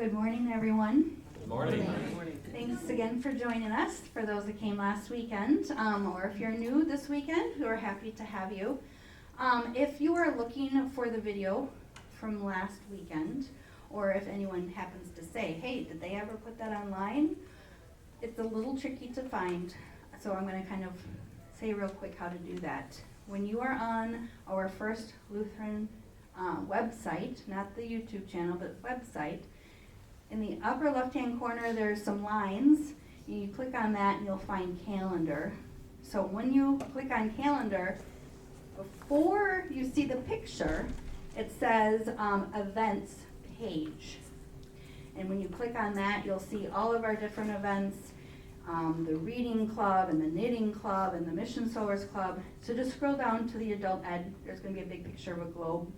Good morning, everyone. Good morning. Good morning. Thanks again for joining us, for those that came last weekend, or if you're new this weekend, we're happy to have you. If you are looking for the video from last weekend, or if anyone happens to say, hey, did they ever put that online? It's a little tricky to find, so I'm going to kind of say real quick how to do that. When you are on our First Lutheran website, not the YouTube channel, but website, in the upper left-hand corner, there's some lines. You click on that and you'll find calendar. So when you click on calendar, before you see the picture, it says events page. And when you click on that, you'll see all of our different events, the reading club and the knitting club and the mission sewers club. So just scroll down to the adult ed. There's going to be a big picture of a globe.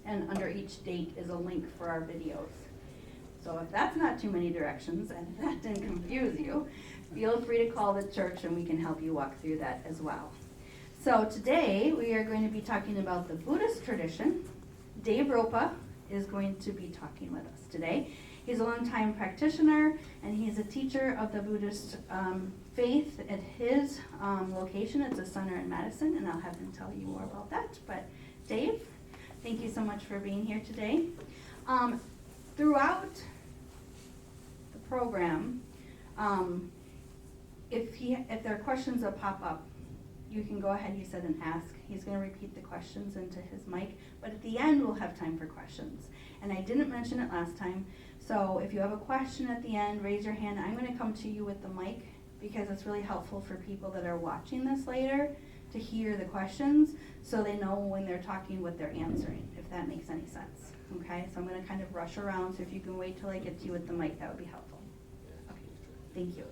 And under each date is a link for our videos. So if that's not too many directions and that didn't confuse you, feel free to call the church and we can help you walk through that as well. So today we are going to be talking about the Buddhist tradition. Dave Ropa is going to be talking with us today. He's a longtime practitioner and he's a teacher of the Buddhist faith at his location. It's a center in Madison, and I'll have him tell you more about that. But Dave, thank you so much for being here today. Throughout the program, if there are questions that pop up, you can go ahead, he said, and ask. He's going to repeat the questions into his mic, but at the end we'll have time for questions. And I didn't mention it last time, so if you have a question at the end, raise your hand. I'm going to come to you with the mic because it's really helpful for people that are watching this later to hear the questions so they know when they're talking what they're answering, if that makes any sense. Okay, so I'm going to kind of rush around, so if you can wait till I get to you with the mic, that would be helpful. Okay, thank you.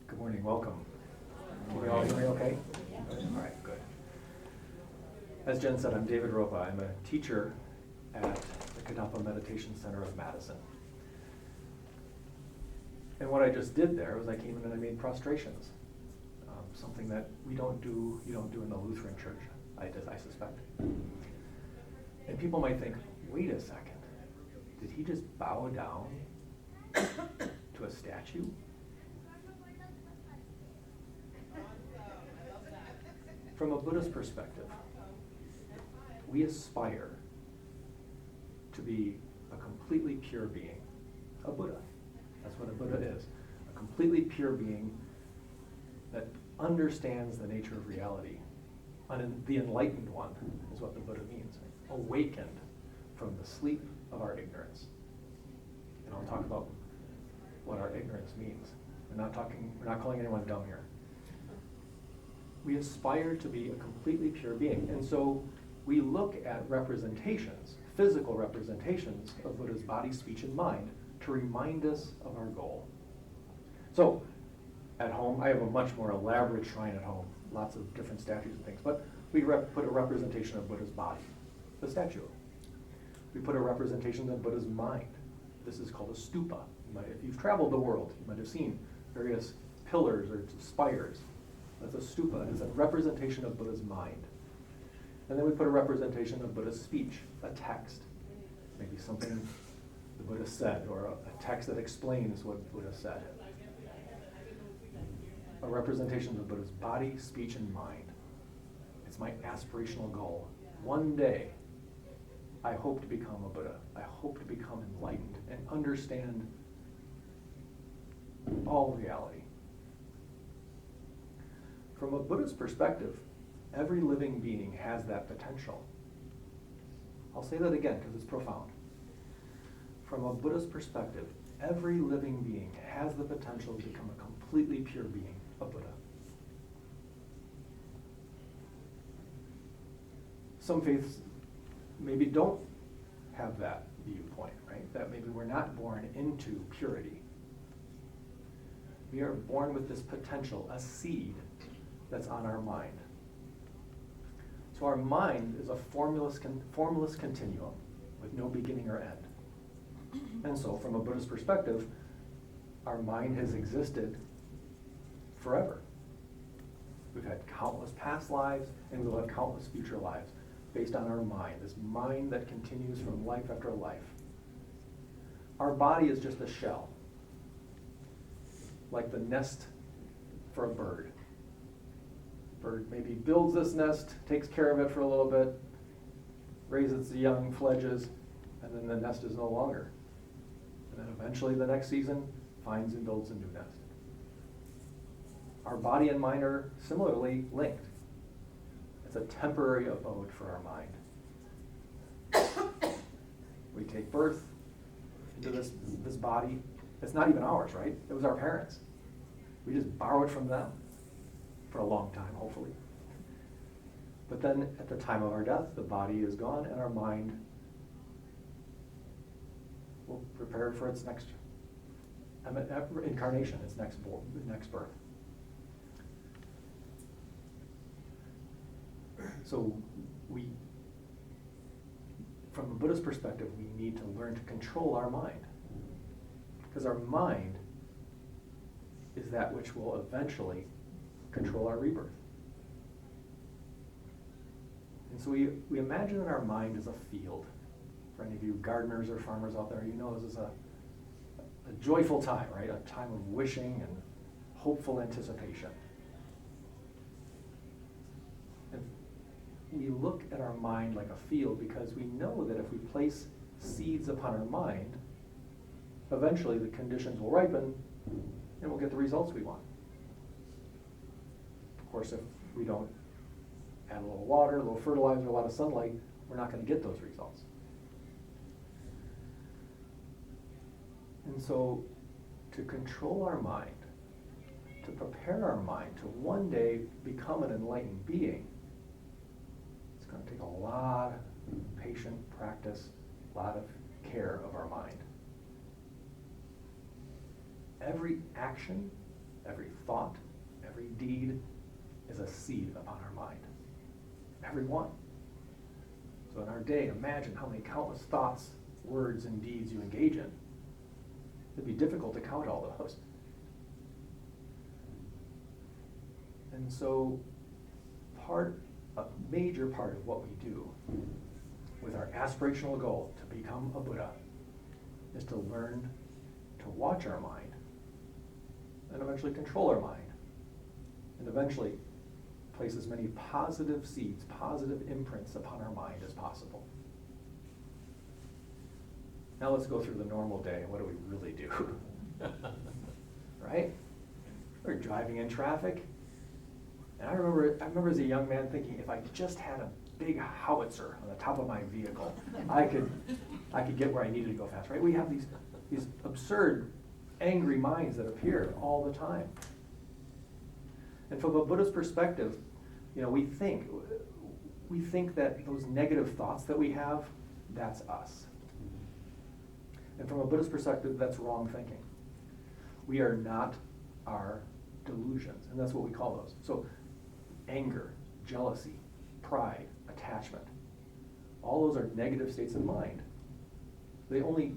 Good morning, welcome. Can you all hear me okay? All right, good. As Jen said, I'm David Ropa. I'm a teacher at the Kadampa Meditation Center of Madison. And what I just did there was I came in and I made prostrations. Something that you don't do in the Lutheran church, I suspect. And people might think, wait a second, did he just bow down to a statue? From a Buddhist perspective, we aspire to be a completely pure being, a Buddha. That's what a Buddha is, a completely pure being that understands the nature of reality. The enlightened one is what the Buddha means, awakened from the sleep of our ignorance. And I'll talk about what our ignorance means. We're not calling anyone dumb here. We aspire to be a completely pure being. And so we look at representations, physical representations of Buddha's body, speech, and mind to remind us of our goal. So at home, I have a much more elaborate shrine at home, lots of different statues and things, but we put a representation of Buddha's body, the statue. We put a representation of Buddha's mind. This is called a stupa. If you've traveled the world, you might have seen various pillars or spires. That's a stupa. It's a representation of Buddha's mind. And then we put a representation of Buddha's speech, a text. Maybe something the Buddha said, or a text that explains what Buddha said. A representation of Buddha's body, speech, and mind. It's my aspirational goal. One day, I hope to become a Buddha. I hope to become enlightened and understand all reality. From a Buddhist perspective, every living being has that potential. I'll say that again because it's profound. From a Buddhist perspective, every living being has the potential to become a completely pure being, a Buddha. Some faiths maybe don't have that viewpoint, right? That maybe we're not born into purity. We are born with this potential, a seed that's on our mind. So our mind is a formless continuum with no beginning or end. And so from a Buddhist perspective, our mind has existed forever. We've had countless past lives, and we'll have countless future lives based on our mind, this mind that continues from life after life. Our body is just a shell, like the nest for a bird. Bird maybe builds this nest, takes care of it for a little bit, raises the young, fledges, and then the nest is no longer. And then eventually the next season finds and builds a new nest. Our body and mind are similarly linked. It's a temporary abode for our mind. We take birth into this body. It's not even ours, right? It was our parents. We just borrowed from them for a long time, hopefully. But then at the time of our death, the body is gone and our mind will prepare for its next incarnation, its next birth. So from a Buddhist perspective, we need to learn to control our mind. Because our mind is that which will eventually control our rebirth. And so we imagine that our mind is a field. For any of you gardeners or farmers out there, you know this is a joyful time, right? A time of wishing and hopeful anticipation. And we look at our mind like a field because we know that if we place seeds upon our mind, eventually the conditions will ripen and we'll get the results we want. Of course, if we don't add a little water, a little fertilizer, a lot of sunlight, we're not going to get those results. And so, to control our mind, to prepare our mind to one day become an enlightened being, it's going to take a lot of patient practice, a lot of care of our mind. Every action, every thought, every deed is a seed upon our mind. Every one. So in our day, imagine how many countless thoughts, words, and deeds you engage in. It'd be difficult to count all those. And so a major part of what we do with our aspirational goal to become a Buddha is to learn to watch our mind and eventually control our mind and eventually place as many positive seeds, positive imprints upon our mind as possible. Now let's go through the normal day. What do we really do? Right? We're driving in traffic. And I remember as a young man thinking, if I just had a big howitzer on the top of my vehicle, I could get where I needed to go fast, right? We have these absurd, angry minds that appear all the time. And from a Buddhist perspective, we think that those negative thoughts that we have, that's us. And from a Buddhist perspective, that's wrong thinking. We are not our delusions, and that's what we call those. So anger, jealousy, pride, attachment, all those are negative states of mind. They only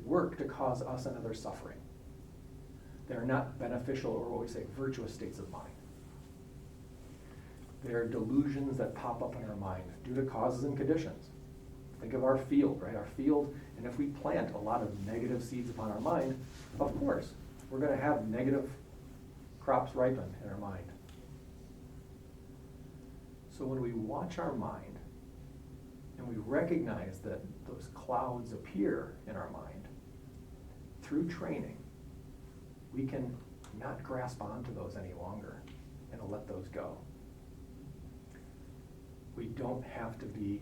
work to cause us and others suffering. They are not beneficial or what we say virtuous states of mind. They are delusions that pop up in our mind due to causes and conditions. Think of our field, right? Our field, and if we plant a lot of negative seeds upon our mind, of course, we're going to have negative crops ripen in our mind. So when we watch our mind and we recognize that those clouds appear in our mind, through training, we can not grasp onto those any longer and let those go. We don't have to be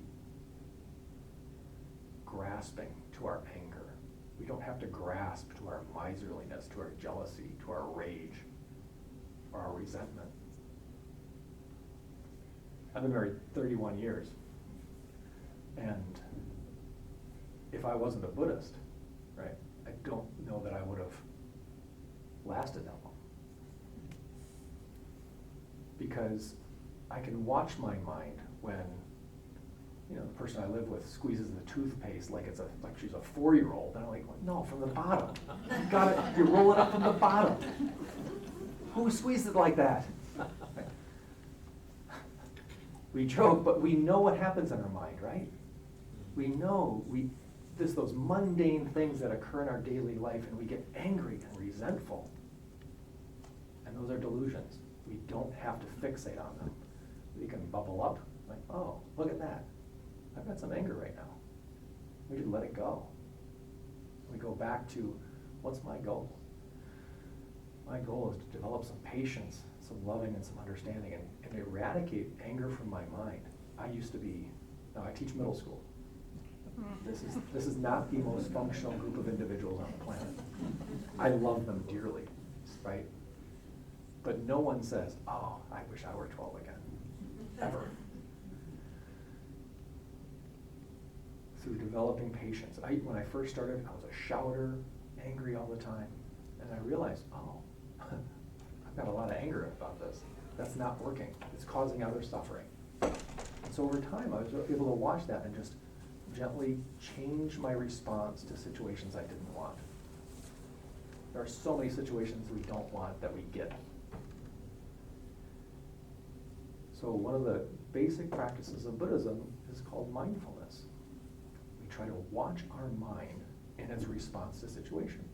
grasping to our anger We don't have to grasp to our miserliness, to our jealousy, to our rage, or our resentment. I've been married 31 years, and if I wasn't a Buddhist, right, I don't know that I would have lasted that long. Because I can watch my mind when, you know, the person I live with squeezes the toothpaste like she's a 4-year-old, and I'm like, no, from the bottom. You roll it up from the bottom. Who squeezed it like that? We joke, but we know what happens in our mind, right? We know there's those mundane things that occur in our daily life, and we get angry and resentful. And those are delusions. We don't have to fixate on them. We can bubble up, like, oh, look at that. I've got some anger right now. We should let it go. We go back to, what's my goal? My goal is to develop some patience, some loving, and some understanding, and eradicate anger from my mind. I teach middle school. This is not the most functional group of individuals on the planet. I love them dearly, right? But no one says, oh, I wish I were 12 again, ever. Through developing patience. When I first started, I was a shouter, angry all the time, and I realized, oh, I've got a lot of anger about this. That's not working. It's causing other suffering. And so over time, I was able to watch that and just gently change my response to situations I didn't want. There are so many situations we don't want that we get. So one of the basic practices of Buddhism is called mindfulness. We try to watch our mind in its response to situations.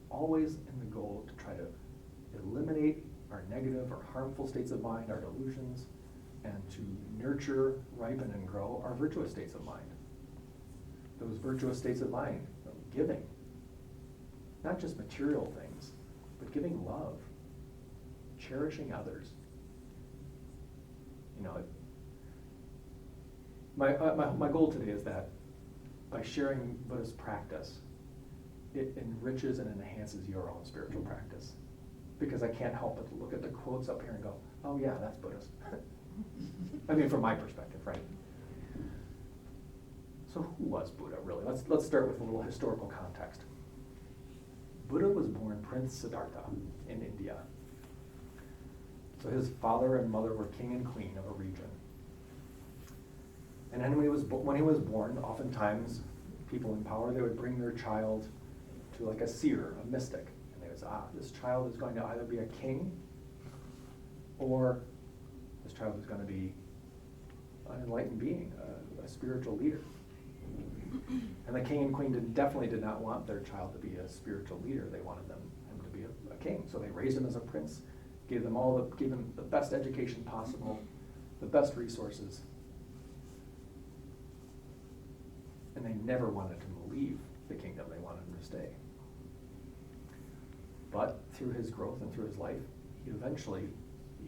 Always in the goal to try to eliminate our negative or harmful states of mind, our delusions, and to nurture, ripen, and grow our virtuous states of mind. Those virtuous states of mind, giving, not just material things, but giving love, cherishing others. You know, my goal today is that by sharing Buddhist practice, it enriches and enhances your own spiritual practice. Because I can't help but look at the quotes up here and go, oh yeah, that's Buddhist. I mean, from my perspective, right? So who was Buddha, really? Let's start with a little historical context. Buddha was born Prince Siddhartha in India. So his father and mother were king and queen of a region. And then when he was born, oftentimes people in power, they would bring their child to like a seer, a mystic. And they would say, this child is going to either be a king or this child is going to be an enlightened being, a spiritual leader. And the king and queen definitely did not want their child to be a spiritual leader. They wanted him to be a king. So they raised him as a prince, gave him the best education possible, the best resources. And they never wanted him to leave the kingdom. They wanted him to stay. But through his growth and through his life, he eventually,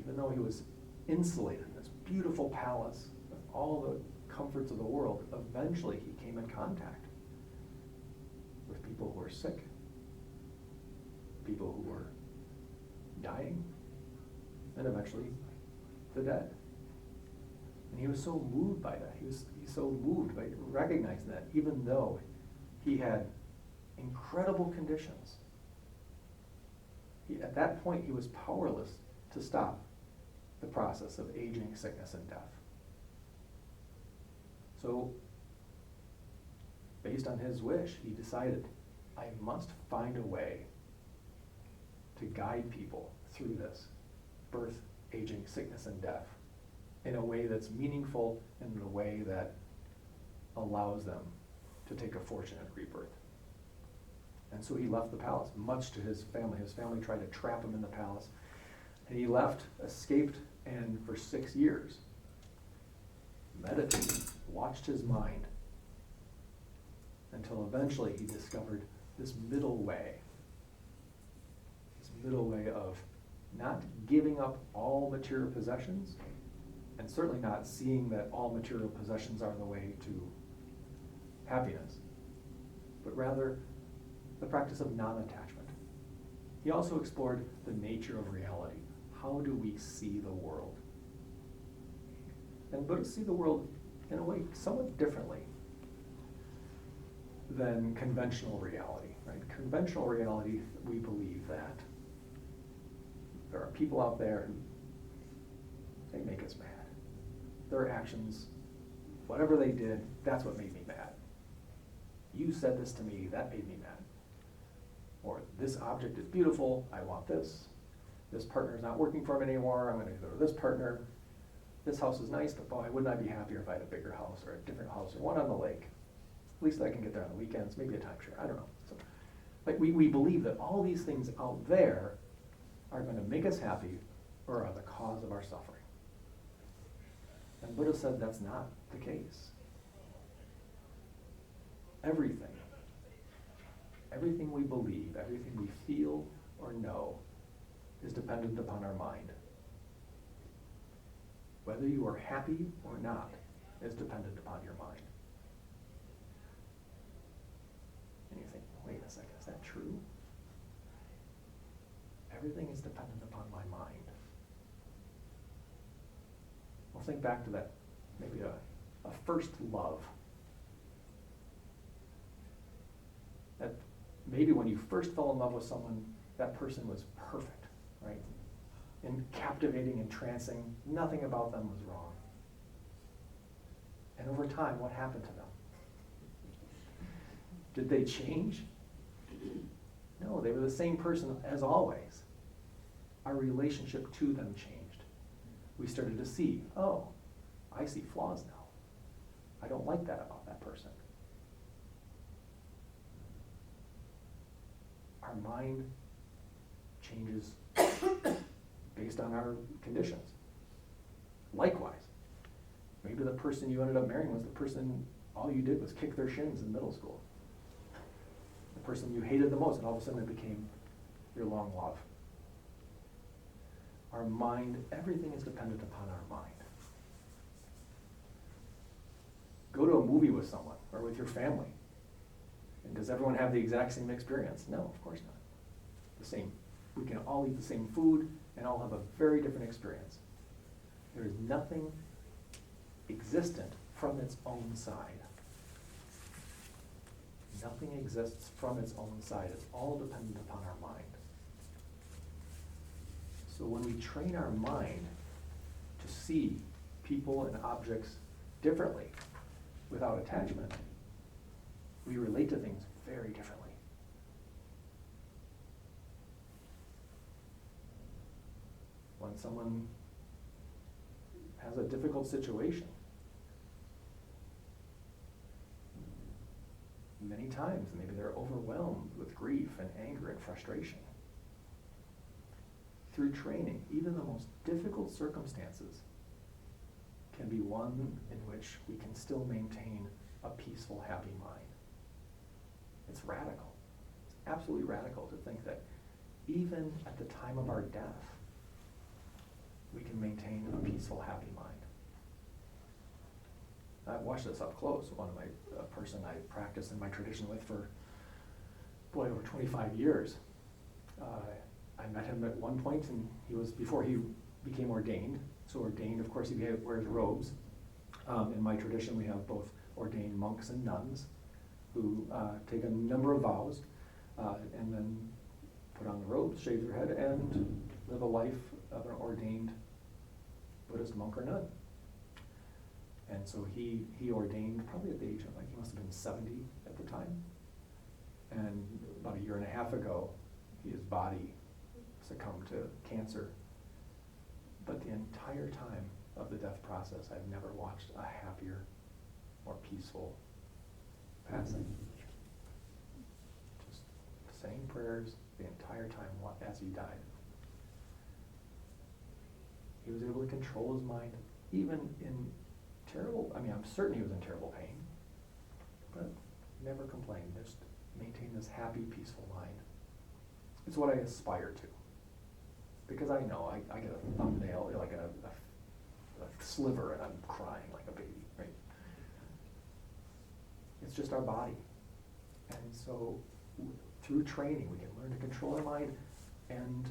even though he was insulated in this beautiful palace with all the comforts of the world, eventually he came in contact with people who were sick, people who were dying, and eventually the dead. And he was so moved by that. He's so moved by recognizing that even though he had incredible conditions, at that point he was powerless to stop the process of aging, sickness, and death. So, based on his wish, he decided, I must find a way to guide people through this birth, aging, sickness, and death in a way that's meaningful and in a way that allows them to take a fortunate rebirth. And so he left the palace, much to his family. His family tried to trap him in the palace. And he left, escaped, and for 6 years, meditated, watched his mind, until eventually he discovered this middle way of not giving up all material possessions, and certainly not seeing that all material possessions are the way to happiness, but rather the practice of non-attachment. He also explored the nature of reality. How do we see the world? And Buddhists see the world in a way somewhat differently than conventional reality, right? Conventional reality, we believe that there are people out there and they make us mad. Their actions, whatever they did, that's what made me mad. You said this to me, that made me mad. Or this object is beautiful, I want this. This partner is not working for me anymore, I'm gonna go to this partner. This house is nice, but boy, wouldn't I be happier if I had a bigger house or a different house or one on the lake. At least I can get there on the weekends, maybe a timeshare, I don't know. So, like we believe that all these things out there are gonna make us happy or are the cause of our suffering. And Buddha said that's not the case. Everything we believe, everything we feel or know is dependent upon our mind. Whether you are happy or not is dependent upon your mind. And you think, wait a second, is that true? Everything is dependent upon my mind. Well, think back to that, maybe a first love. That maybe when you first fell in love with someone, that person was perfect, right? And captivating, entrancing, nothing about them was wrong. And over time, what happened to them? Did they change? No, they were the same person as always. Our relationship to them changed. We started to see, oh, I see flaws now. I don't like that about that person. Our mind changes based on our conditions. Likewise, maybe the person you ended up marrying was the person all you did was kick their shins in middle school. The person you hated the most, and all of a sudden it became your long love. Our mind, everything is dependent upon our mind. Go to a movie with someone or with your family. And does everyone have the exact same experience? No, of course not. The same. We can all eat the same food and all have a very different experience. There is nothing existent from its own side. Nothing exists from its own side. It's all dependent upon our mind. So when we train our mind to see people and objects differently without attachment, we relate to things very differently. When someone has a difficult situation, many times maybe they're overwhelmed with grief and anger and frustration. Through training, even the most difficult circumstances can be one in which we can still maintain a peaceful, happy mind. It's radical. It's absolutely radical to think that even at the time of our death, we can maintain a peaceful, happy mind. I've watched this up close. One of my person I practiced in my tradition with for, over 25 years. I met him at one point, and he was, before he became ordained. So ordained, of course, he wears robes. In my tradition, we have both ordained monks and nuns who take a number of vows and then put on the robes, shave their head, and live a life of an ordained Buddhist monk or nun. And so he ordained probably at the age of, he must have been 70 at the time. And about a year and a half ago, his body succumbed to cancer. But the entire time of the death process, I've never watched a happier, more peaceful passing. Just saying prayers the entire time as he died. He was able to control his mind, even in terrible, I'm certain he was in terrible pain, but never complained, just maintained this happy, peaceful mind. It's what I aspire to. Because I know I get a thumbnail, like a sliver, and I'm crying like a baby, right? It's just our body. And so through training, we can learn to control our mind and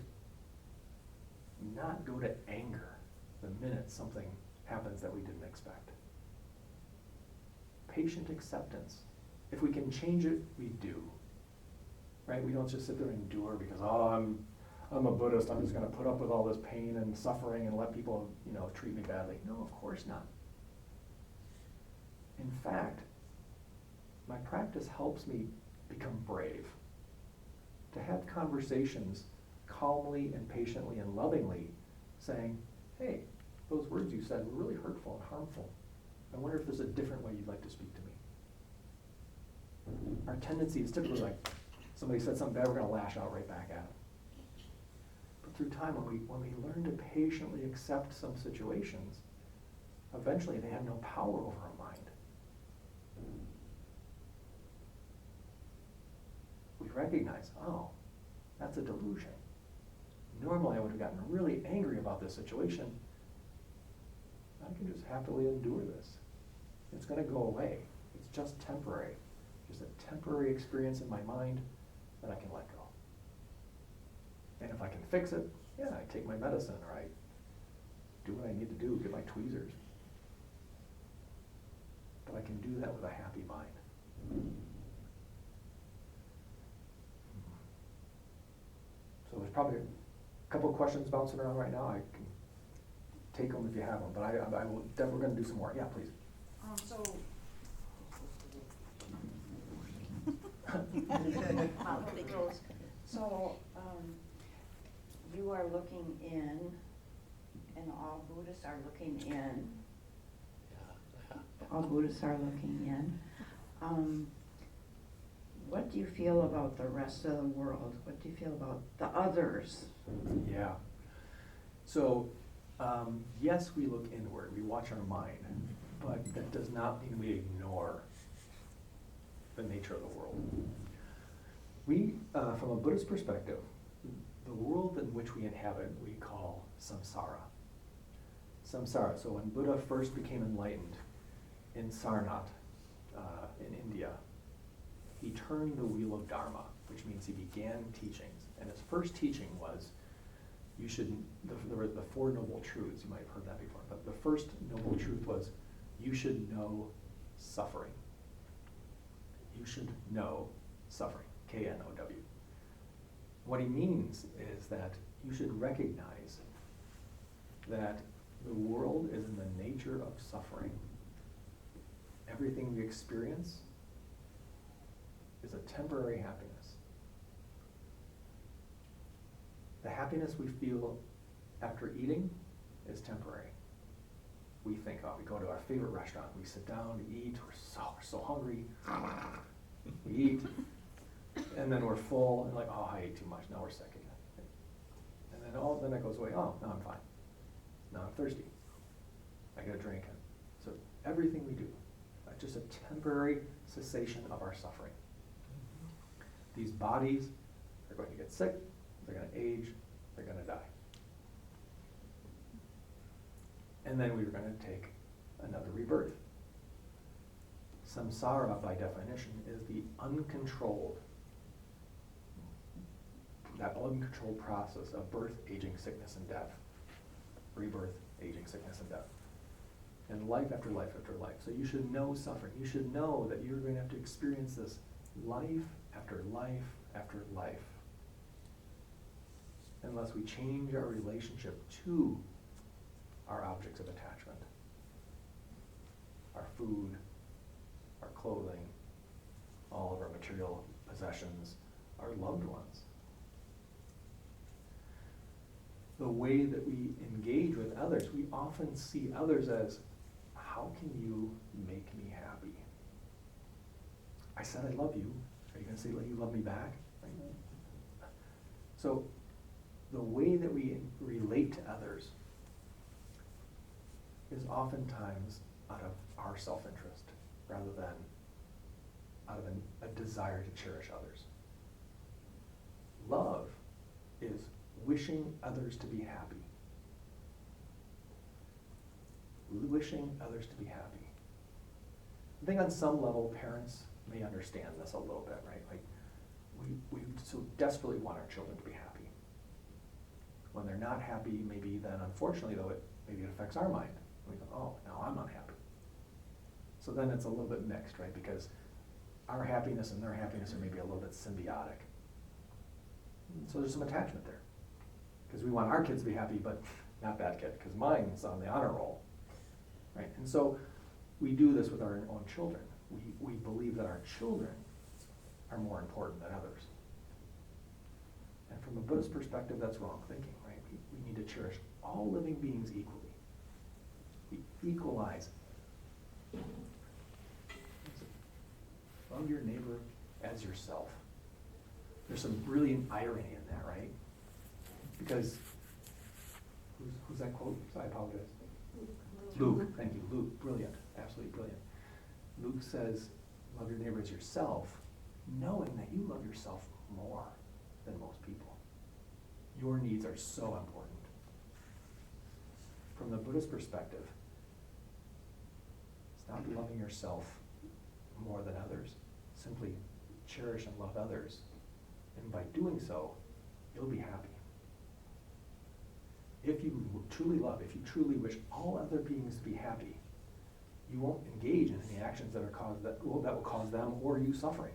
not go to anger the minute something happens that we didn't expect. Patient acceptance. If we can change it, we do. Right? We don't just sit there and endure because, oh, I'm a Buddhist, I'm just going to put up with all this pain and suffering and let people, treat me badly. No, of course not. In fact, my practice helps me become brave. To have conversations calmly and patiently and lovingly saying, hey, those words you said were really hurtful and harmful. I wonder if there's a different way you'd like to speak to me. Our tendency is typically like, somebody said something bad, we're going to lash out right back at them. But through time, when we learn to patiently accept some situations, eventually they have no power over our mind. We recognize, oh, that's a delusion. Normally I would have gotten really angry about this situation. I can just happily endure this. It's going to go away. It's just temporary. Just a temporary experience in my mind that I can let go. And if I can fix it, yeah, I take my medicine or I do what I need to do, get my tweezers. But I can do that with a happy mind. So there's probably a couple of questions bouncing around right now. I can take them if you have them, but I will definitely going to do some more. Yeah, please. You are looking in, and all Buddhists are looking in. All Buddhists are looking in. What do you feel about the rest of the world? What do you feel about the others? Yeah. So, yes, we look inward, we watch our mind, but that does not mean we ignore the nature of the world. We, from a Buddhist perspective, the world in which we inhabit, we call samsara. Samsara. So when Buddha first became enlightened in Sarnath, in India, he turned the wheel of Dharma, which means he began teachings. And his first teaching was, there were the Four Noble Truths, you might have heard that before, but the first noble truth was, you should know suffering. You should know suffering, K-N-O-W. What he means is that you should recognize that the world is in the nature of suffering. Everything we experience is a temporary happiness. The happiness we feel after eating is temporary. We think, oh, we go to our favorite restaurant, we sit down to eat, we're so hungry, we eat, and then we're full, and like, oh, I ate too much, now we're sick again. And then it goes away, oh, now I'm fine. Now I'm thirsty. I get a drink. So everything we do, just a temporary cessation of our suffering. These bodies are going to get sick, they're going to age, they're going to die. And then we were going to take another rebirth. Samsara, by definition, is the uncontrolled process of birth, aging, sickness, and death. Rebirth, aging, sickness, and death. And life after life after life. So you should know suffering. You should know that you're going to have to experience this life after life after life. Unless we change our relationship to our objects of attachment. Our food, our clothing, all of our material possessions, our loved ones. The way that we engage with others, we often see others as, how can you make me happy? I said I love you. Are you going to say you love me back? Right? So the way that we relate to others is oftentimes out of our self-interest rather than out of a desire to cherish others. Love is wishing others to be happy. Wishing others to be happy. I think on some level parents may understand this a little bit, right? Like, we so desperately want our children to be happy. When they're not happy, maybe then unfortunately though, maybe it affects our mind. We go, oh, now I'm unhappy. So then it's a little bit mixed, right? Because our happiness and their happiness are maybe a little bit symbiotic. So there's some attachment there. Because we want our kids to be happy, but not that kid, because mine's on the honor roll, right? And so we do this with our own children. We believe that our children are more important than others. And from a Buddhist perspective, that's wrong thinking, right? We need to cherish all living beings equally. We equalize. Love your neighbor as yourself. There's some brilliant irony in that, right? Because, who's that quote? I apologize. Luke, thank you. Luke, brilliant, absolutely brilliant. Luke says, love your neighbor as yourself, knowing that you love yourself more than most people. Your needs are so important. From the Buddhist perspective, it's not loving yourself more than others. Simply cherish and love others. And by doing so, you'll be happy. If you truly love, if you truly wish all other beings to be happy, you won't engage in any actions that will cause them or you suffering.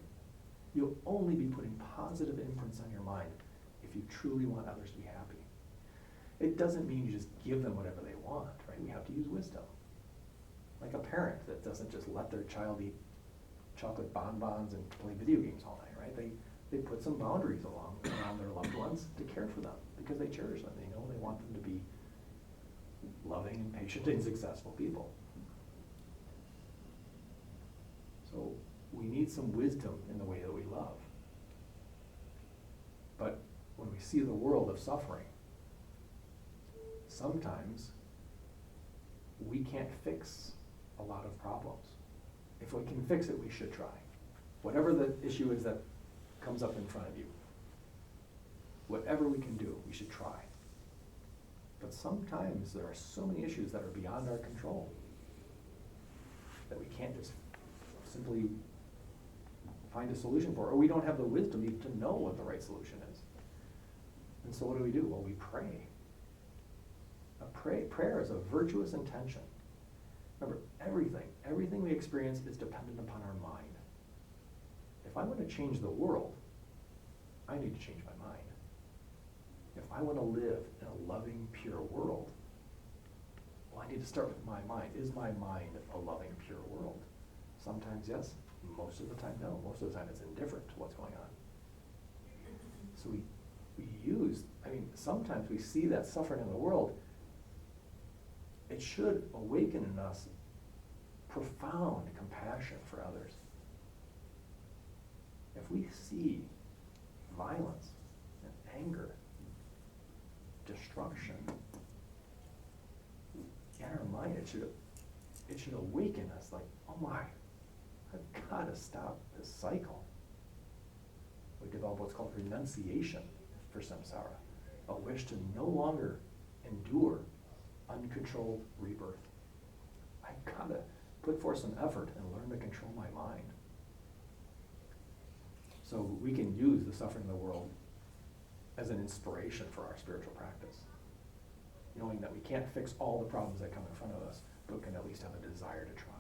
You'll only be putting positive imprints on your mind if you truly want others to be happy. It doesn't mean you just give them whatever they want, right? We have to use wisdom. Like a parent that doesn't just let their child eat chocolate bonbons and play video games all night, right? They put some boundaries around their loved ones to care for them because they cherish them. They know they want them to be loving and patient and successful people. So we need some wisdom in the way that we love. But when we see the world of suffering, sometimes we can't fix a lot of problems. If we can fix it, we should try. Whatever the issue is that comes up in front of you, whatever we can do, we should try. But sometimes there are so many issues that are beyond our control that we can't just simply find a solution for, or we don't have the wisdom even to know what the right solution is. And so what do? Well, we pray. Prayer is a virtuous intention. Remember, everything we experience is dependent upon our mind. If I want to change the world, I need to change my mind. If I want to live in a loving, pure world, well, I need to start with my mind. Is my mind a loving, pure world? Sometimes yes, most of the time no. Most of the time it's indifferent to what's going on. So sometimes we see that suffering in the world. It should awaken in us profound compassion for others. If we see violence and anger, destruction in our mind, it should awaken us like, oh my, I've got to stop this cycle. We develop what's called renunciation for samsara, a wish to no longer endure uncontrolled rebirth. I've got to put forth some effort and learn to control my mind. So we can use the suffering of the world as an inspiration for our spiritual practice, knowing that we can't fix all the problems that come in front of us, but can at least have a desire to try.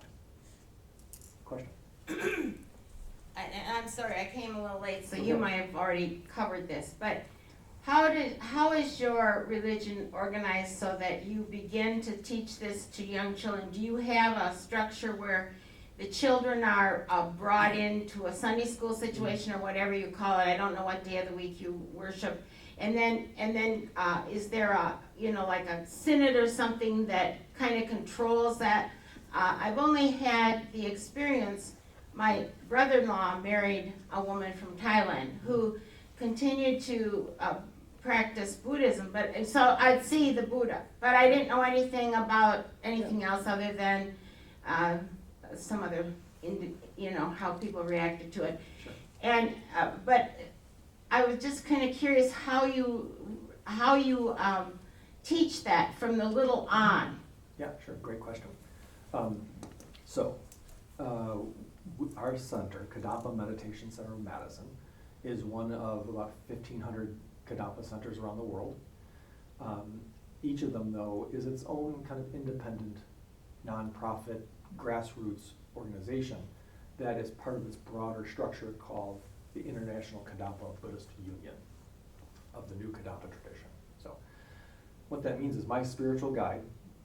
Question? I'm sorry, I came a little late, so Okay. you might have already covered this, but how is your religion organized so that you begin to teach this to young children? Do you have a structure where the children are brought into a Sunday school situation or whatever you call it? I don't know what day of the week you worship. And then is there like a synod or something that kind of controls that? I've only had the experience, my brother-in-law married a woman from Thailand who continued to practice Buddhism, but so I'd see the Buddha, but I didn't know anything about anything else other than some other, how people reacted to it. Sure. And but I was just kind of curious how you teach that from the little on. Yeah, sure, great question. our center, Kadampa Meditation Center of Madison, is one of about 1,500 Kadampa centers around the world. Each of them, though, is its own kind of independent, nonprofit, grassroots organization that is part of this broader structure called the International Kadampa Buddhist Union of the New Kadampa tradition. So what that means is my spiritual guide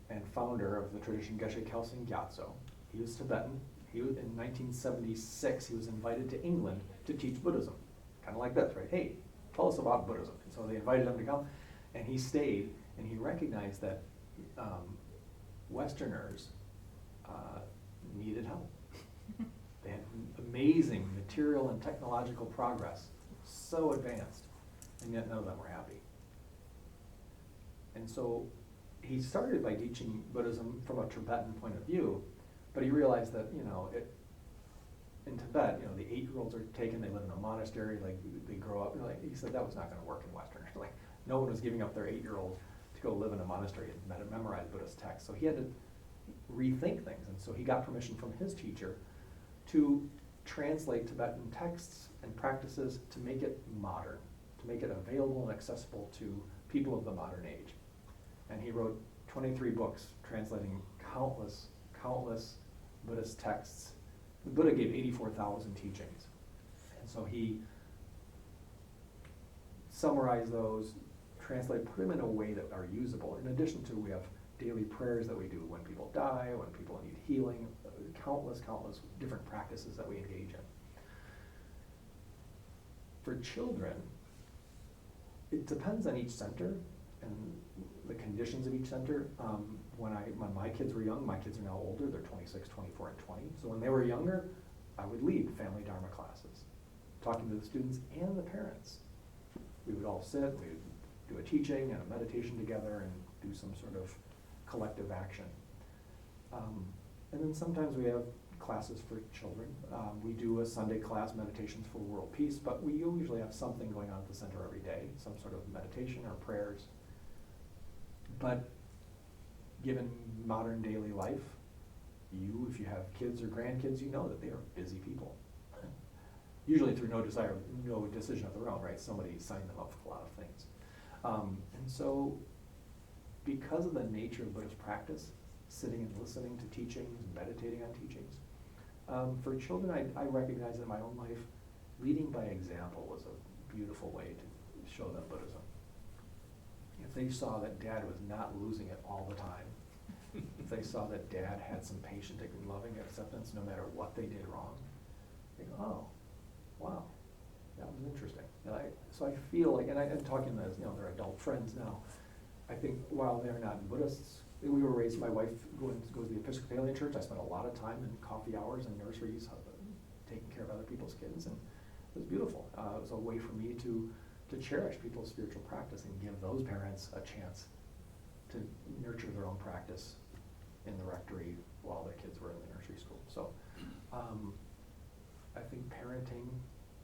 and founder of the tradition, Geshe Kelsing Gyatso, he was Tibetan. In 1976, he was invited to England to teach Buddhism. Kind of like this, right? Hey, tell us about Buddhism. And so they invited him to come, and he stayed, and he recognized that Westerners needed help. They had amazing material and technological progress, so advanced, and yet none of them were happy. And so he started by teaching Buddhism from a Tibetan point of view, but he realized that, in Tibet, the 8-year-olds are taken, they live in a monastery, like they grow up, he said that was not gonna work in Western. Like, no one was giving up their 8-year-old to go live in a monastery and memorize Buddhist texts. So he had to rethink things, and so he got permission from his teacher to translate Tibetan texts and practices to make it modern, to make it available and accessible to people of the modern age. And he wrote 23 books translating countless Buddhist texts. The Buddha gave 84,000 teachings. And so he summarized those, put them in a way that are usable. In addition to, we have daily prayers that we do when people die, when people need healing, countless different practices that we engage in. For children, it depends on each center and the conditions of each center. When my kids were young, my kids are now older, they're 26, 24, and 20. So when they were younger, I would lead family Dharma classes, talking to the students and the parents. We would all sit, we would do a teaching and a meditation together and do some sort of collective action. And then sometimes we have classes for children. We do a Sunday class, Meditations for World Peace, but we usually have something going on at the center every day, some sort of meditation or prayers. But given modern daily life, if you have kids or grandkids, you know that they are busy people. Usually through no decision of their own, right? Somebody signed them up for a lot of things. And so because of the nature of Buddhist practice, sitting and listening to teachings, meditating on teachings, for children, I recognize in my own life, leading by example was a beautiful way to show them Buddhism. If they saw that Dad was not losing it all the time, if they saw that Dad had some patient and loving acceptance no matter what they did wrong, they go, oh, wow, that was interesting. And so I feel like, and I'm talking as, they're adult friends now, I think while they're not Buddhists, we were raised, my wife goes to the Episcopalian church. I spent a lot of time in coffee hours and nurseries, taking care of other people's kids, and it was beautiful. It was a way for me to cherish people's spiritual practice and give those parents a chance to nurture their own practice in the rectory while their kids were in the nursery school. So I think parenting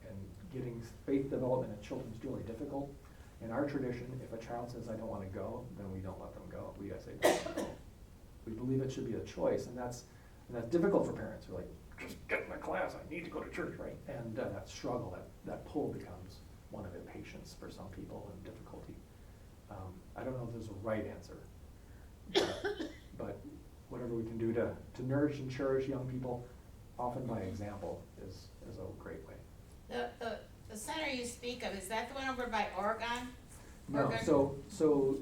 and getting faith development in children is really difficult. In our tradition, if a child says, I don't want to go, then we don't let them go. We say, don't go. We believe it should be a choice, and that's difficult for parents who are like, just get in the class, I need to go to church, right? And that struggle, that pull becomes one of impatience for some people and difficulty. I don't know if there's a right answer, but whatever we can do to nourish and cherish young people, often by example, is a great way. The center you speak of, is that the one over by Oregon? No, so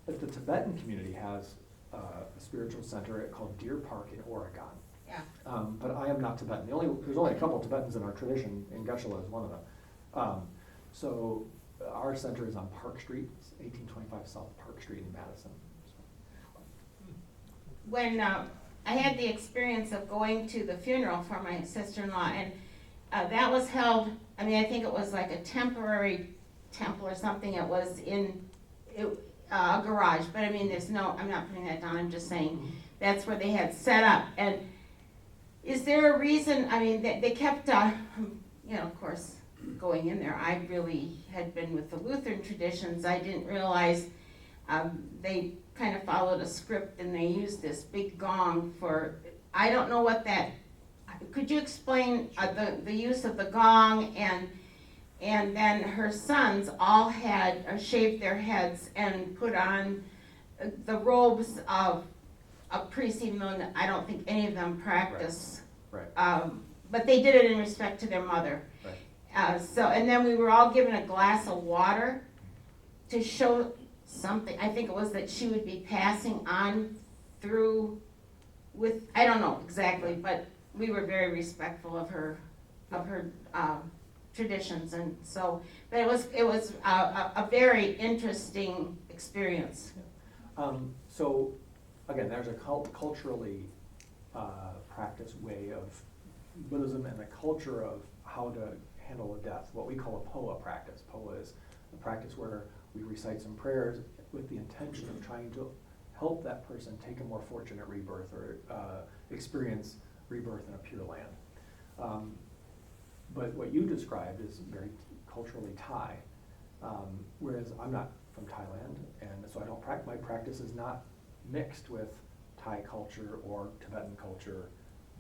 the Tibetan community has a spiritual center called Deer Park in Oregon. Yeah. But I am not Tibetan. There's only a couple Tibetans in our tradition, and Geshe-la is one of them. So our center is on Park Street, 1825 South Park Street in Madison. When I had the experience of going to the funeral for my sister-in-law, and that was held, I think it was like a temporary temple or something. It was in a garage, but I'm not putting that down, I'm just saying that's where they had set up. And is there a reason, they kept, of course, going in there. I really had been with the Lutheran traditions. I didn't realize they kind of followed a script, and they used this big gong for, I don't know what that, could you explain the use of the gong and then her sons all had shaved their heads and put on the robes of priests, even though I don't think any of them practice. Right. But they did it in respect to their mother. Right. And then we were all given a glass of water to show something. I think it was that she would be passing on through with, I don't know exactly, but we were very respectful of her traditions, and so, but it was a very interesting experience. So, again, there's a culturally practiced way of Buddhism and a culture of how to handle a death, what we call a POA practice. POA is a practice where we recite some prayers with the intention of trying to help that person take a more fortunate rebirth or experience rebirth in a pure land. But what you described is very culturally Thai, whereas I'm not from Thailand, and so I don't my practice is not mixed with Thai culture or Tibetan culture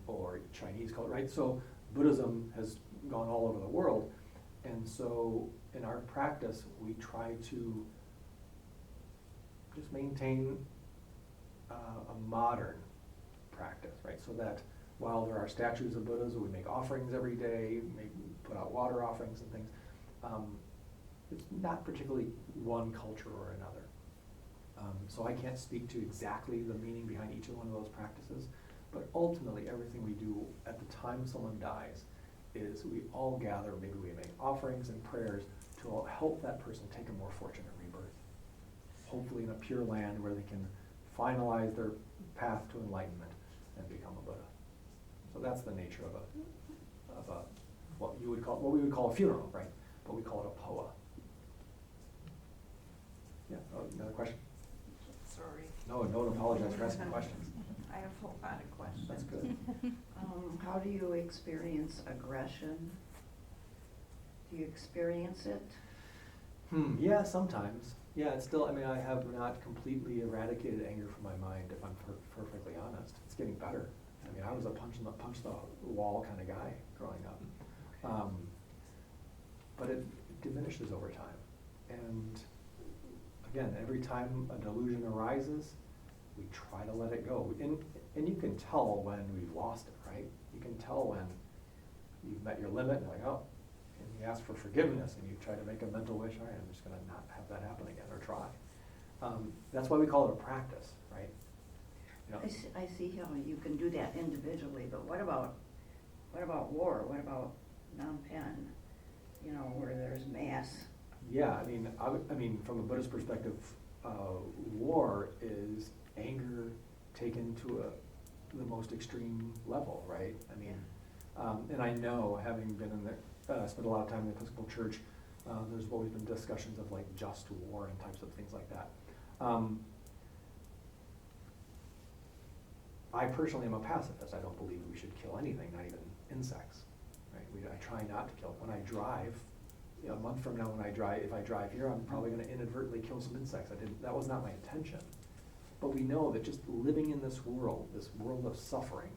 or Chinese culture, right? So Buddhism has gone all over the world, and so in our practice we try to just maintain a modern practice, right? So that while there are statues of Buddhas, we make offerings every day, maybe put out water offerings and things, it's not particularly one culture or another. So I can't speak to exactly the meaning behind each one of those practices, but ultimately everything we do at the time someone dies is we all gather, maybe we make offerings and prayers to help that person take a more fortunate rebirth, hopefully in a pure land where they can finalize their path to enlightenment and become a Buddha. So that's the nature of what we would call a funeral, right? But we call it a POA. Yeah, another question? Sorry. No, don't apologize for asking questions. I have a whole lot of questions. That's good. How do you experience aggression? Do you experience it? Yeah, sometimes. Yeah, it's still, I mean, I have not completely eradicated anger from my mind, if I'm perfectly honest. It's getting better. I mean, I was a punch the wall kind of guy growing up. But it diminishes over time. And again, every time a delusion arises, we try to let it go. And you can tell when we've lost it, right? You can tell when you've met your limit and you're like, oh, and you ask for forgiveness and you try to make a mental wish, all right, I'm just gonna not have that happen again, or try. That's why we call it a practice, right? You know, I see how you can do that individually, but what about war? What about Phnom Penh, where there's mass? Yeah, I mean, from a Buddhist perspective, war is anger taken to the most extreme level, right? I mean, and I know, having been in there, spent a lot of time in the Episcopal Church, there's always been discussions of like just war and types of things like that. I personally am a pacifist. I don't believe we should kill anything, not even insects, right? I try not to kill. When I drive, a month from now if I drive here, I'm probably gonna inadvertently kill some insects. That was not my intention. But we know that just living in this world of suffering,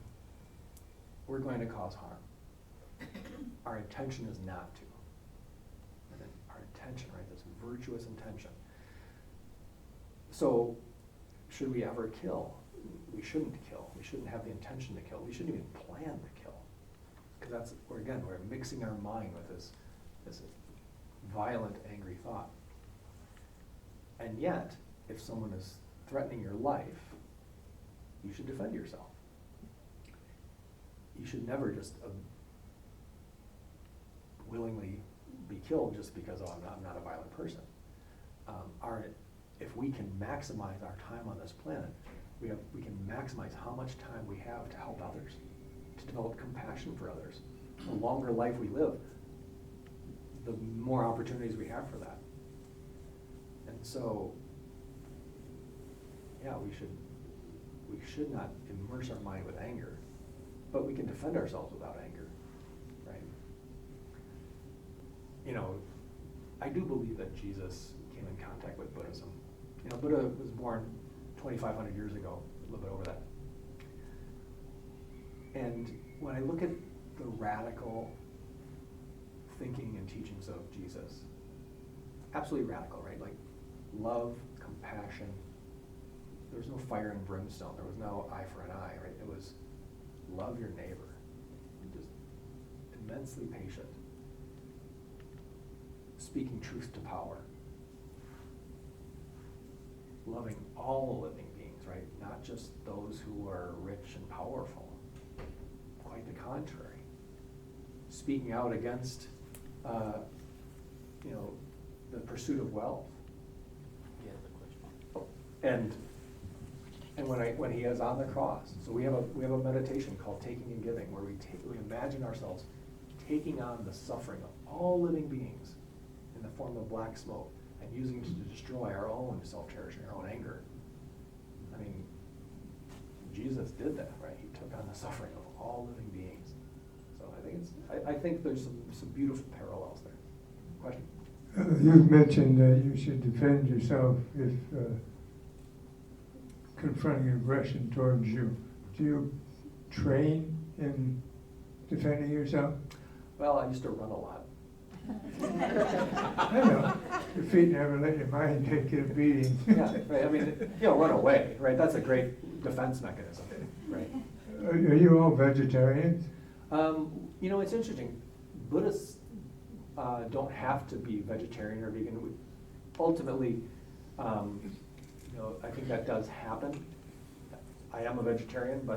we're going to cause harm. Our intention is not to. And then our intention, right, this virtuous intention. So, should we ever kill? We shouldn't kill. We shouldn't have the intention to kill. We shouldn't even plan to kill. Because we're mixing our mind with this violent, angry thought. And yet, if someone is threatening your life, you should defend yourself. You should never just willingly be killed just because, I'm not a violent person. If we can maximize our time on this planet, we can maximize how much time we have to help others, to develop compassion for others. The longer life we live, the more opportunities we have for that. And so, yeah, we should not immerse our mind with anger, but we can defend ourselves without anger, right? I do believe that Jesus came in contact with Buddhism. Buddha was born 2,500 years ago, a little bit over that. And And when I look at the radical thinking and teachings of Jesus, absolutely radical, right? Like love, compassion. There was no fire and brimstone. There was no eye for an eye, right? It was love your neighbor. Just immensely patient. Speaking truth to power. Loving all living beings, right? Not just those who are rich and powerful. Quite the contrary. Speaking out against, the pursuit of wealth. And when he is on the cross, so we have a meditation called Taking and Giving, where we imagine ourselves taking on the suffering of all living beings in the form of black smoke and using it to destroy our own self-cherishing, our own anger. I mean, Jesus did that, right? He took on the suffering of all living beings. So I think there's some beautiful parallels there. Question? You've mentioned that you should defend yourself if confronting aggression towards you. Do you train in defending yourself? Well, I used to run a lot. I know. Your feet never let your mind take a beating. Yeah, right. I mean, run away, right? That's a great defense mechanism, right? Are you all vegetarians? It's interesting. Buddhists don't have to be vegetarian or vegan. Ultimately, I think that does happen. I am a vegetarian,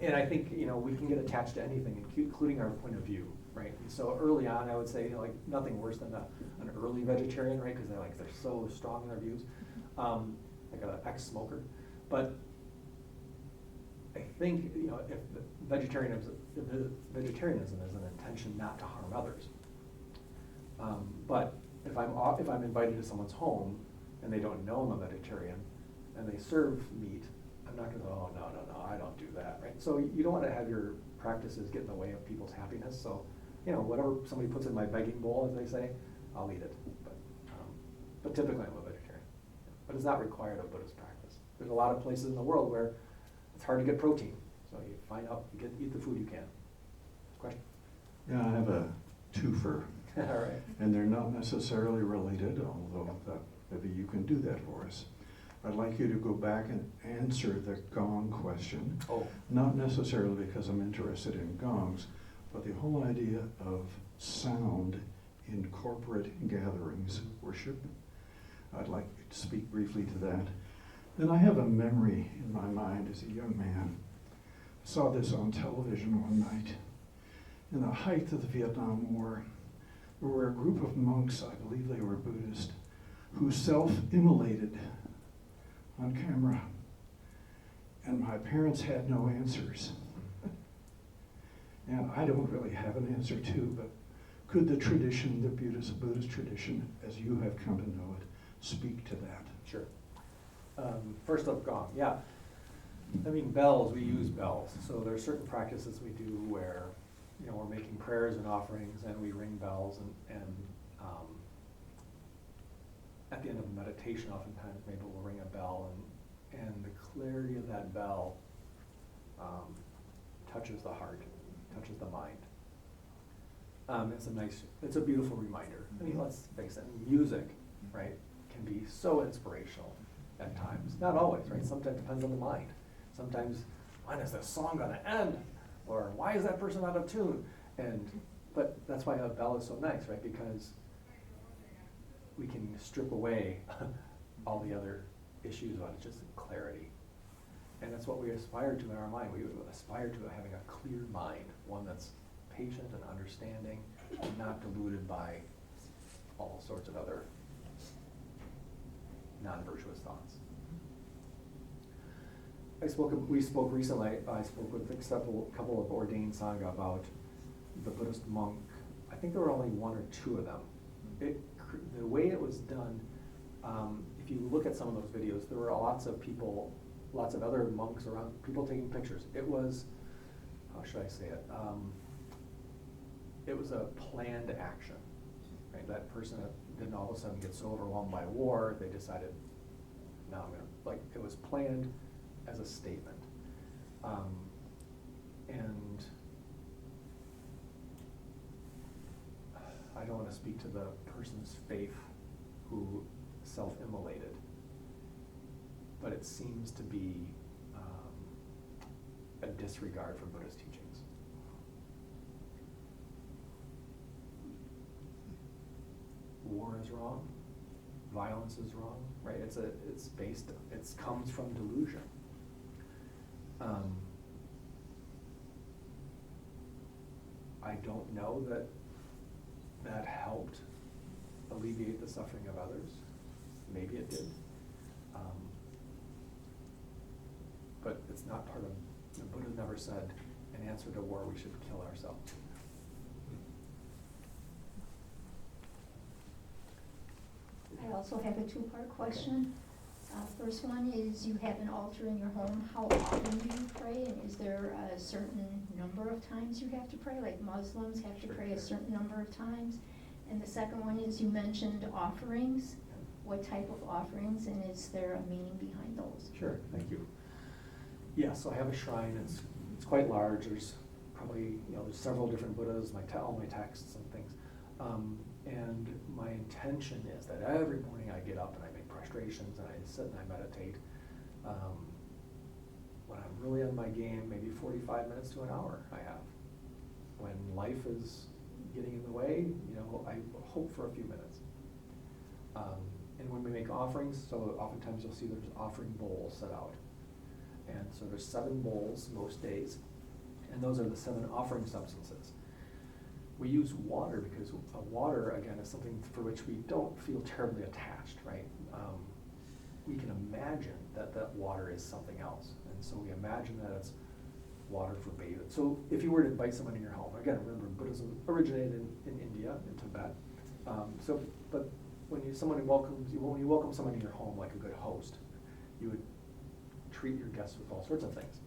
and I think, we can get attached to anything, including our point of view, right? And so early on, I would say, nothing worse than an early vegetarian, right? Because they're so strong in their views, like an ex-smoker. But I think, if vegetarianism is an intention not to harm others. But if I'm invited to someone's home and they don't know I'm a vegetarian and they serve meat, I'm not gonna go, oh, no, I don't do that, right? So you don't wanna have your practices get in the way of people's happiness. So, whatever somebody puts in my begging bowl, as they say, I'll eat it. But typically I'm a vegetarian. But it's not required of Buddhist practice. There's a lot of places in the world where it's hard to get protein. So you find out, eat the food you can. Question? Yeah, I have a twofer. All right. And they're not necessarily related, although maybe you can do that for us. I'd like you to go back and answer the gong question. Oh. Not necessarily because I'm interested in gongs, but the whole idea of sound in corporate gatherings, worship. I'd like you to speak briefly to that. Then I have a memory in my mind as a young man. I saw this on television one night. In the height of the Vietnam War, there were a group of monks, I believe they were Buddhist, who self-immolated on camera. And my parents had no answers. And I don't really have an answer too, but could the tradition, the Buddhist tradition, as you have come to know it, speak to that? Sure. First up, gong. Yeah. I mean, bells, we use bells. So there are certain practices we do where, we're making prayers and offerings and we ring bells and at the end of a meditation, oftentimes maybe we'll ring a bell and the clarity of that bell touches the heart, touches the mind. It's a beautiful reminder. I mean, let's face it, music, right, can be so inspirational at times. Not always, right? Sometimes it depends on the mind. Sometimes, when is this song gonna end? Or why is that person out of tune? But that's why a bell is so nice, right? Because we can strip away all the other issues about it, just clarity. And that's what we aspire to in our mind. We aspire to having a clear mind, one that's patient and understanding, and not deluded by all sorts of other non-virtuous thoughts. We spoke recently, I spoke with a couple of ordained Sangha about the Buddhist monk. I think there were only one or two of them. The way it was done, if you look at some of those videos, there were lots of people, lots of other monks around, people taking pictures. It was, how should I say it? It was a planned action, right? That person didn't all of a sudden get so overwhelmed by war, they decided, no, it was planned as a statement. to speak to the person's faith who self-immolated, but it seems to be a disregard for Buddhist teachings. War is wrong, violence is wrong, right? It comes from delusion. I don't know that helped alleviate the suffering of others. Maybe it did. But it's not part of, the Buddha never said, in answer to war, we should kill ourselves. I also have a two-part question. First one is, you have an altar in your home. How often do you pray? And is there a certain number of times you have to pray? Like Muslims have to pray a certain number of times? And the second one is, you mentioned offerings. What type of offerings, and is there a meaning behind those? Sure, thank you. Yeah, so I have a shrine. It's quite large. There's probably, there's several different Buddhas, all my texts and things. And my intention is that every morning I get up and I make prostrations and I sit and I meditate. When I'm really on my game, maybe 45 minutes to an hour I have. When life is getting in the way, I hope for a few minutes. And when we make offerings, so oftentimes you'll see there's offering bowls set out. And so there's 7 bowls most days, and those are the 7 offering substances. We use water because water, again, is something for which we don't feel terribly attached, right? We can imagine that water is something else, and so we imagine that it's water for bathing. So if you were to invite someone in your home, again, remember Buddhism originated in India, in Tibet. But when you welcome someone in your home like a good host, you would treat your guests with all sorts of things.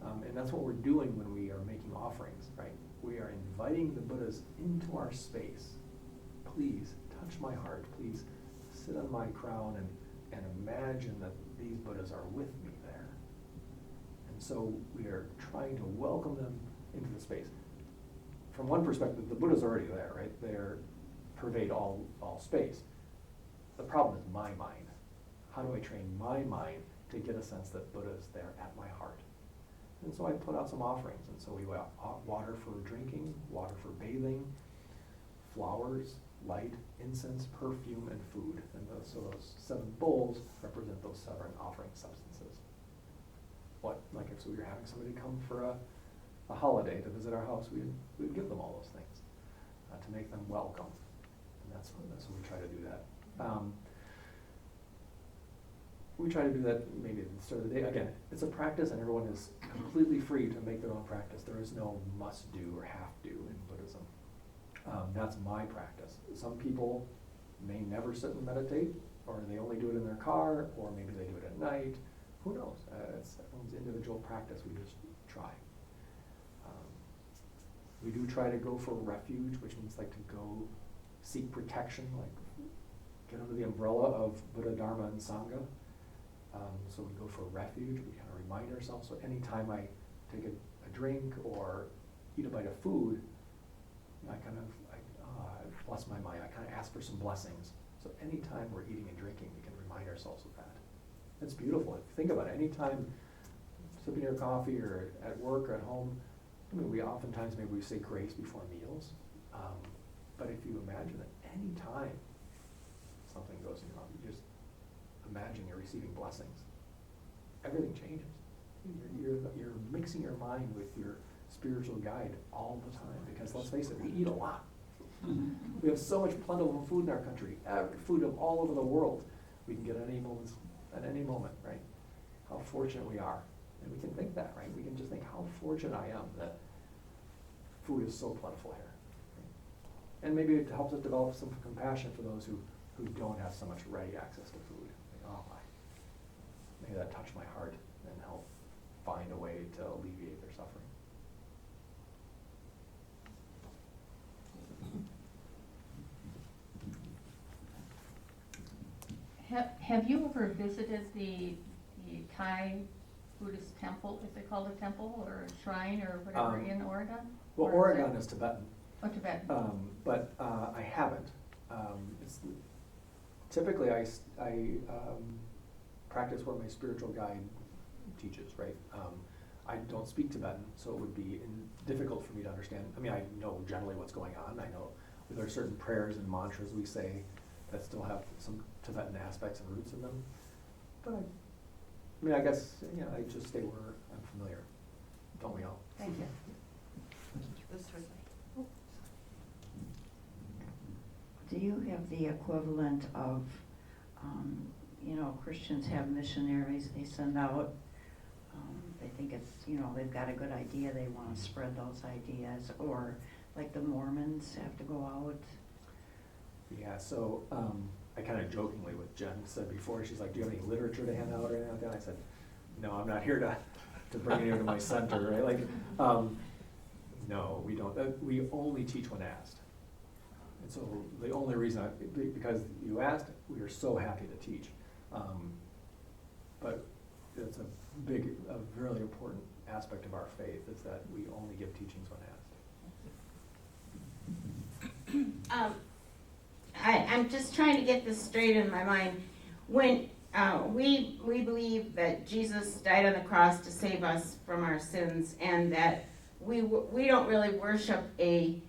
And that's what we're doing when we are making offerings, right? We are inviting the Buddhas into our space. Please touch my heart. Please sit on my crown and imagine that these Buddhas are with me there. And so we are trying to welcome them into the space. From one perspective, the Buddha's already there, right? They pervade all space. The problem is my mind. How do I train my mind to get a sense that Buddha is there at my heart? And so I put out some offerings, and so we got water for drinking, water for bathing, flowers, light, incense, perfume, and food. And so those 7 bowls represent those 7 offering substances. If we were having somebody come for a holiday to visit our house, we would give them all those things to make them welcome. And that's what we try to do that. We try to do that maybe at the start of the day. Again, it's a practice and everyone is completely free to make their own practice. There is no must do or have to in Buddhism. That's my practice. Some people may never sit and meditate, or they only do it in their car, or maybe they do it at night. Who knows? It's everyone's individual practice. We just try. We do try to go for refuge, which means to go seek protection, get under the umbrella of Buddha, Dharma, and Sangha. So we go for refuge. We kind of remind ourselves. So anytime I take a drink or eat a bite of food, I bless my mind. I kind of ask for some blessings. So anytime we're eating and drinking, we can remind ourselves of that. It's beautiful. Think about it. Anytime sipping your coffee or at work or at home, we oftentimes maybe we say grace before meals. But if you imagine that any time something goes wrong, you just imagine you're receiving blessings. Everything changes. You're mixing your mind with your spiritual guide all the time, because let's face it, we eat a lot. We have so much plentiful food in our country, food of all over the world. We can get at any moment, right? How fortunate we are. And we can think that, right? We can just think how fortunate I am that food is so plentiful here. Right? And maybe it helps us develop some compassion for those who don't have so much ready access to food. May that touch my heart and help find a way to alleviate their suffering. Have you ever visited the Thai Buddhist temple, is it called a temple or a shrine or whatever in Oregon? Well, Or is Oregon it- is Tibetan. Oh, Tibetan. But I haven't. It's, typically, I practice what my spiritual guide teaches, right? I don't speak Tibetan, so it would be difficult for me to understand. I mean, I know generally what's going on. I know there are certain prayers and mantras we say that still have some Tibetan aspects and roots in them. But I mean, I guess, you know, I just stay where I'm familiar. Don't we all? Thank you. Do you have the equivalent of, you know, Christians have missionaries they send out? They think it's, you know, they've got a good idea, they want to spread those ideas, or like the Mormons have to go out. Yeah, so I kind of jokingly with Jen said before, she's like, do you have any literature to hand out or anything like that? I said, no, I'm not here to bring anyone to my center, right? Like, no, we don't. We only teach when asked. And so the only reason, because you asked, we are so happy to teach. But it's a really important aspect of our faith is that we only give teachings when asked. I'm just trying to get this straight in my mind. When we believe that Jesus died on the cross to save us from our sins, and that we don't really worship a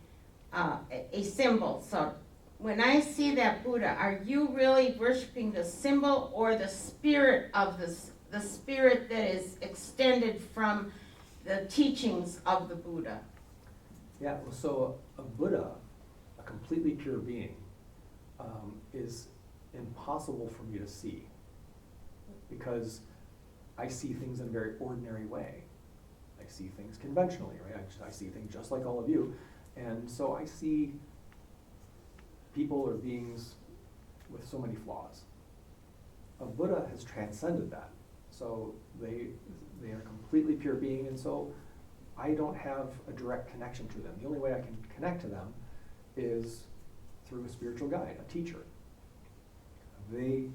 symbol. So when I see that Buddha, are you really worshiping the symbol or the spirit of the spirit that is extended from the teachings of the Buddha? Yeah, well, so a Buddha, a completely pure being, is impossible for me to see because I see things in a very ordinary way. I see things conventionally, right? I see things just like all of you. And so I see people or beings with so many flaws. A Buddha has transcended that. So they are a completely pure being, and so I don't have a direct connection to them. The only way I can connect to them is through a spiritual guide, a teacher. They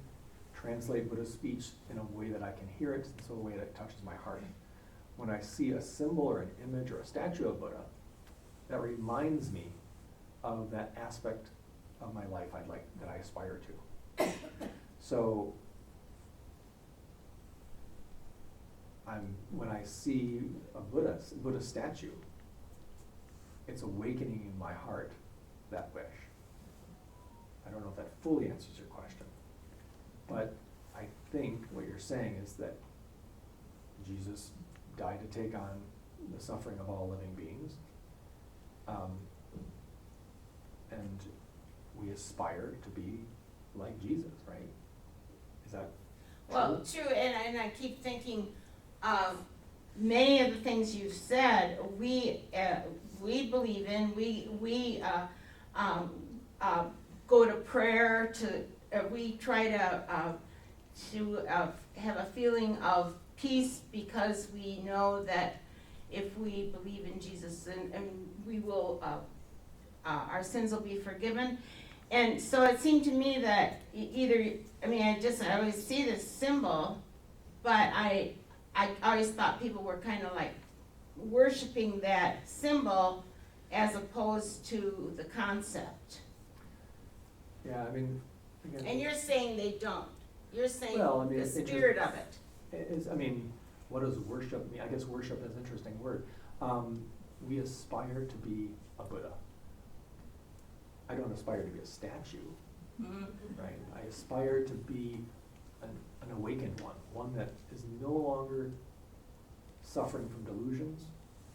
translate Buddha's speech in a way that I can hear it, and so a way that touches my heart. When I see a symbol or an image or a statue of Buddha, that reminds me of that aspect of my life that I aspire to. So when I see a Buddha statue, it's awakening in my heart that wish. I don't know if that fully answers your question, but I think what you're saying is that Jesus died to take on the suffering of all living beings, and we aspire to be like Jesus, right? Is that Well, true, and I keep thinking of many of the things you've said. We believe in. We go to prayer. We try to have a feeling of peace because we know that if we believe in Jesus, and we will, our sins will be forgiven. And so it seemed to me that I always see this symbol, but I always thought people were kind of like worshiping that symbol as opposed to the concept. Yeah, I mean, again, And you're saying they don't. You're saying Well, I mean, the it's spirit of it. what does worship mean? I guess worship is an interesting word. We aspire to be a Buddha. I don't aspire to be a statue, right? I aspire to be an awakened one that is no longer suffering from delusions,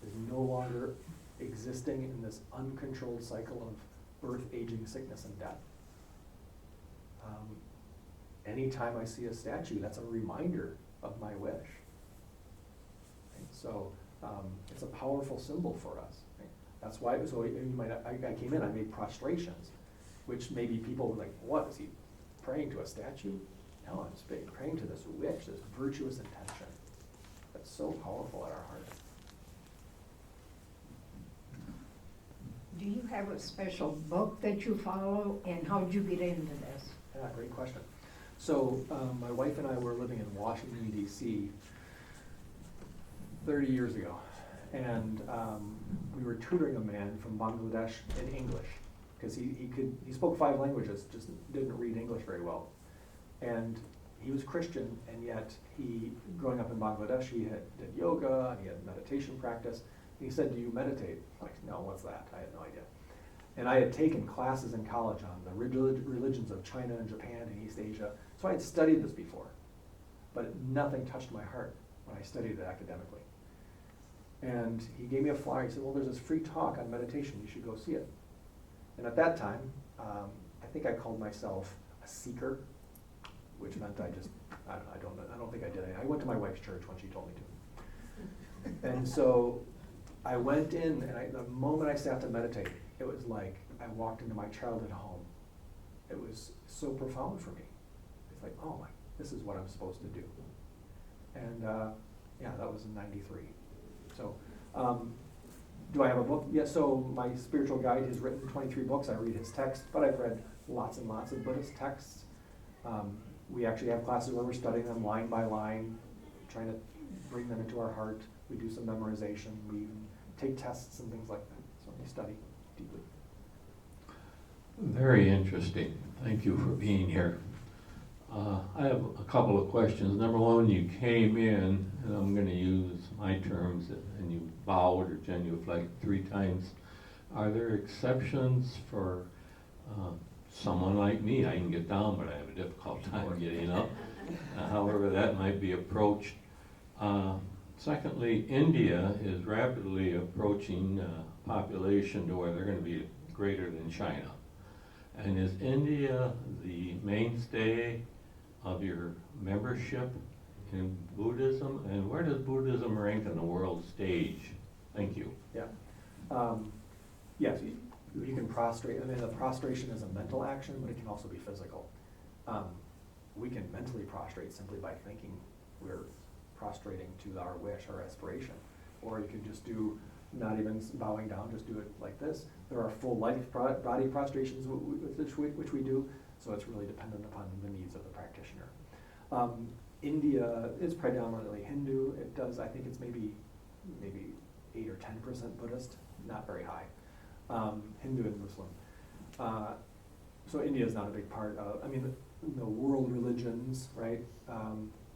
is no longer existing in this uncontrolled cycle of birth, aging, sickness, and death. Anytime I see a statue, that's a reminder of my wish. Right? So it's a powerful symbol for us. Right? That's why, I came in, I made prostrations, which maybe people were like, what, is he praying to a statue? No, I'm praying to this wish, this virtuous intention that's so powerful at our heart. Do you have a special book that you follow, and how did you get into this? Yeah, great question. So my wife and I were living in Washington, D.C. 30 years ago, And we were tutoring a man from Bangladesh in English, because he spoke 5 languages, just didn't read English very well. And he was Christian, and yet growing up in Bangladesh, he did yoga, and he had meditation practice. And he said, "Do you meditate?" I'm like, "No, what's that?" I had no idea. And I had taken classes in college on the religions of China and Japan and East Asia, so I had studied this before, but nothing touched my heart when I studied it academically. And he gave me a flyer. He said, "Well, there's this free talk on meditation. You should go see it." And at that time, I think I called myself a seeker, which meant I don't think I did anything. I went to my wife's church when she told me to. And so I went in, and the moment I sat to meditate, it was like I walked into my childhood home. It was so profound for me. It's like, oh my, this is what I'm supposed to do. And yeah, that was in '93. So, do I have a book? Yes, so my spiritual guide has written 23 books. I read his text, but I've read lots and lots of Buddhist texts. We actually have classes where we're studying them line by line, trying to bring them into our heart. We do some memorization. We even take tests and things like that. So we study deeply. Very interesting. Thank you for being here. I have a couple of questions. Number one, you came in, and I'm going to use my terms, and you bowed or genuflected 3 times. Are there exceptions for someone like me? I can get down, but I have a difficult time getting up. However, that might be approached. Secondly, India is rapidly approaching population to where they're going to be greater than China. And is India the mainstay of your membership in Buddhism? And where does Buddhism rank on the world stage? Thank you. Yeah. Yes, you can prostrate. I mean, the prostration is a mental action, but it can also be physical. We can mentally prostrate simply by thinking we're prostrating to our wish or aspiration. Or you can just do, not even bowing down, just do it like this. There are full life body prostrations which we do, so it's really dependent upon the needs of the practitioner. India is predominantly Hindu. It does, I think it's maybe 8 or 10% Buddhist, not very high. Hindu and Muslim. So India is not a big part of, I mean, the world religions, right?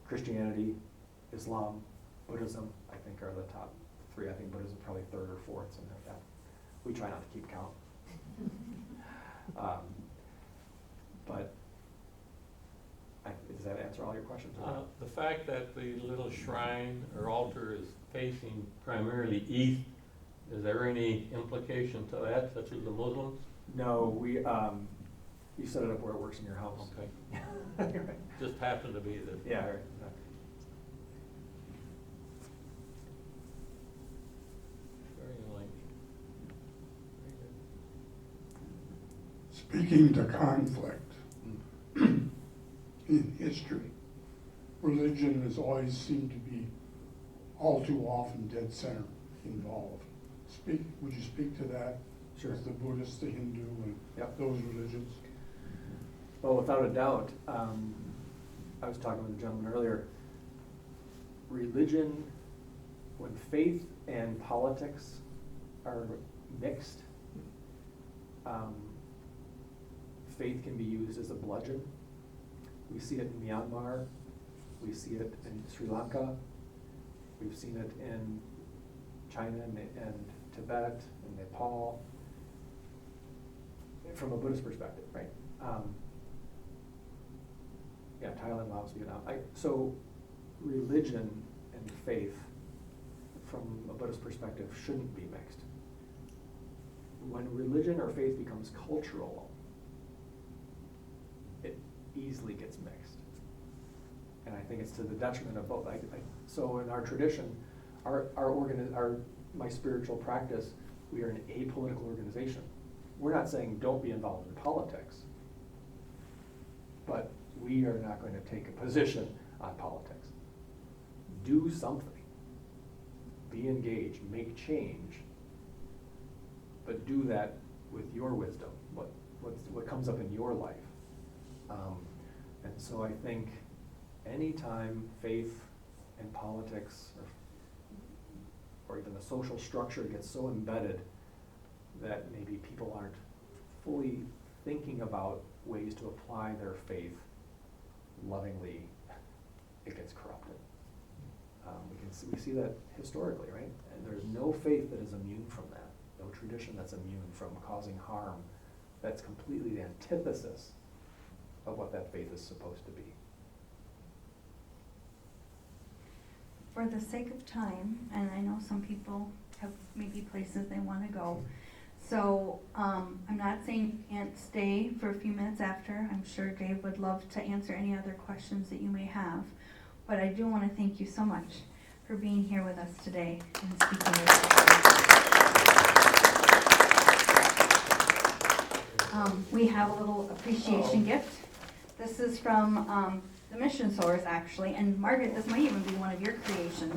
Christianity, Islam, Buddhism, I think are the top 3. I think Buddhism is probably 3rd or 4th, something like that. We try not to keep count. But does that answer all your questions? The fact that the little shrine or altar is facing primarily east, is there any implication to that, such as the Muslims? No, you set it up where it works in your house. Okay. Right. Just happened to be that. Yeah, right. Very enlightening. Very good. Speaking to conflict, in history, religion has always seemed to be all too often dead center involved. Would you speak to that? Sure. As the Buddhist, the Hindu, and Yep. those religions? Well, without a doubt, I was talking with a gentleman earlier, religion, when faith and politics are mixed, faith can be used as a bludgeon. We see it in Myanmar, we see it in Sri Lanka, we've seen it in China and Tibet and Nepal, from a Buddhist perspective, right? Yeah, Thailand, Laos, Vietnam. So religion and faith, from a Buddhist perspective, shouldn't be mixed. When religion or faith becomes cultural, it easily gets mixed. And I think it's to the detriment of both. So in our tradition, my spiritual practice, we are an apolitical organization. We're not saying don't be involved in politics, but we are not going to take a position on politics. Do something. Be engaged, make change, but do that with your wisdom, what comes up in your life. And so I think anytime faith and politics or even the social structure gets so embedded that maybe people aren't fully thinking about ways to apply their faith lovingly, it gets corrupted. We see that historically, right? And there's no faith that is immune from that, no tradition that's immune from causing harm that's completely the antithesis of what that faith is supposed to be. For the sake of time, and I know some people have maybe places they want to go, so I'm not saying you can't stay for a few minutes after. I'm sure Dave would love to answer any other questions that you may have, but I do want to thank you so much for being here with us today and speaking with us. We have a little appreciation gift. This is from the Mission Source, actually, and Margaret, this might even be one of your creations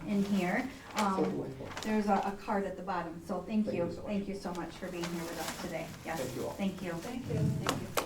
in here. So delightful. There's a card at the bottom, so thank Thank you. you so much. Thank you so much for being here with us today. Yes, Thank you all. Thank you. Thank you. Thank you.